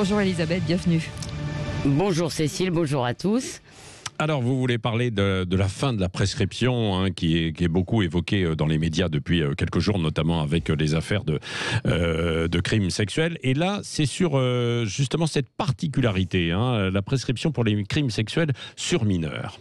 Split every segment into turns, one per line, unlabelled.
Bonjour Elisabeth, bienvenue.
Bonjour Cécile, bonjour à tous.
Alors, vous voulez parler de la fin de la prescription, qui est beaucoup évoquée dans les médias depuis quelques jours, notamment avec les affaires de crimes sexuels. Et là, c'est sur justement cette particularité, la prescription pour les crimes sexuels sur mineurs.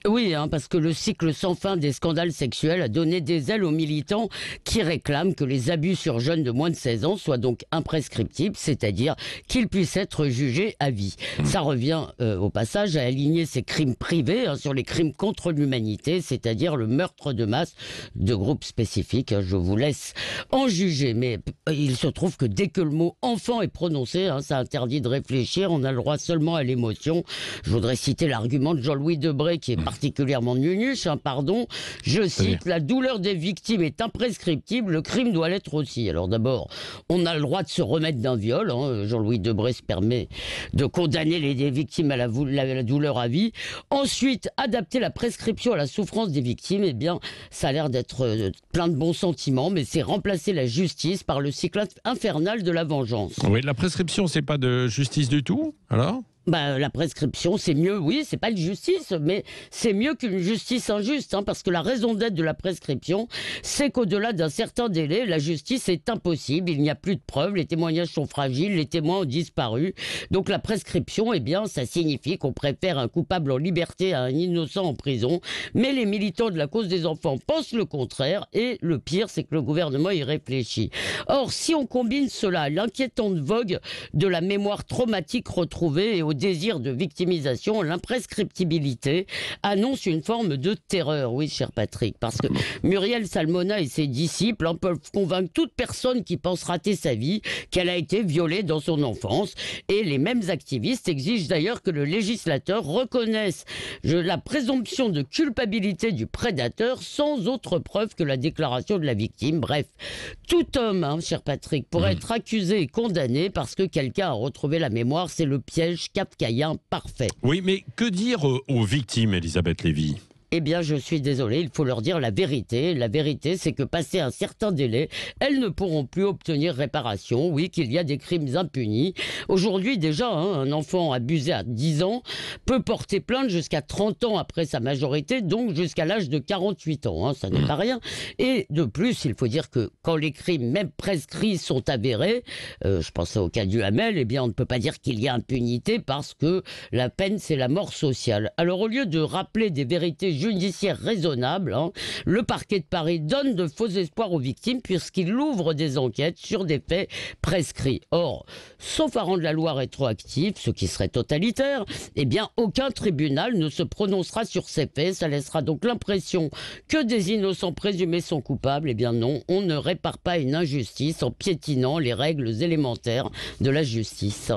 Oui, parce que le cycle sans fin des scandales sexuels a donné des ailes aux militants qui réclament que les abus sur jeunes de moins de 16 ans soient donc imprescriptibles, c'est-à-dire qu'ils puissent être jugés à vie. Ça revient au passage à aligner ces crimes privés sur les crimes contre l'humanité, c'est-à-dire le meurtre de masse de groupes spécifiques. Je vous laisse en juger, mais il se trouve que dès que le mot enfant est prononcé, ça interdit de réfléchir, on a le droit seulement à l'émotion. Je voudrais citer l'argument de Jean-Louis Debré qui est particulièrement nunuche, pardon. Je cite, la douleur des victimes est imprescriptible, le crime doit l'être aussi. Alors d'abord, on a le droit de se remettre d'un viol. Jean-Louis Debré se permet de condamner les victimes à la douleur à vie. Ensuite, adapter la prescription à la souffrance des victimes, eh bien, ça a l'air d'être plein de bons sentiments, mais c'est remplacer la justice par le cycle infernal de la vengeance.
Oui, la prescription, c'est pas de justice du tout, alors ?
La prescription, c'est mieux, oui, c'est pas de justice, mais c'est mieux qu'une justice injuste, parce que la raison d'être de la prescription, c'est qu'au-delà d'un certain délai, la justice est impossible, il n'y a plus de preuves, les témoignages sont fragiles, les témoins ont disparu. Donc la prescription, eh bien, ça signifie qu'on préfère un coupable en liberté à un innocent en prison, mais les militants de la cause des enfants pensent le contraire, et le pire, c'est que le gouvernement y réfléchit. Or, si on combine cela à l'inquiétante vogue de la mémoire traumatique retrouvée et au désir de victimisation, l'imprescriptibilité annonce une forme de terreur, oui, cher Patrick, parce que Muriel Salmona et ses disciples peuvent convaincre toute personne qui pense rater sa vie qu'elle a été violée dans son enfance. Et les mêmes activistes exigent d'ailleurs que le législateur reconnaisse la présomption de culpabilité du prédateur sans autre preuve que la déclaration de la victime. Bref, tout homme, cher Patrick, pourrait être accusé et condamné parce que quelqu'un a retrouvé la mémoire. C'est le piège kafkaïen parfait.
Oui, mais que dire aux victimes, Elisabeth Lévy ?
Eh bien, je suis désolé, il faut leur dire la vérité. La vérité, c'est que passé un certain délai, elles ne pourront plus obtenir réparation. Oui, qu'il y a des crimes impunis. Aujourd'hui, déjà, un enfant abusé à 10 ans peut porter plainte jusqu'à 30 ans après sa majorité, donc jusqu'à l'âge de 48 ans. Ça n'est pas rien. Et de plus, il faut dire que quand les crimes, même prescrits, sont avérés, je pense au cas du Hamel, eh bien, on ne peut pas dire qu'il y a impunité parce que la peine, c'est la mort sociale. Alors, au lieu de rappeler des vérités judiciaire raisonnable, le parquet de Paris donne de faux espoirs aux victimes puisqu'il ouvre des enquêtes sur des faits prescrits. Or, sauf à rendre la loi rétroactive, ce qui serait totalitaire, eh bien aucun tribunal ne se prononcera sur ces faits. Ça laissera donc l'impression que des innocents présumés sont coupables. Eh bien non, on ne répare pas une injustice en piétinant les règles élémentaires de la justice.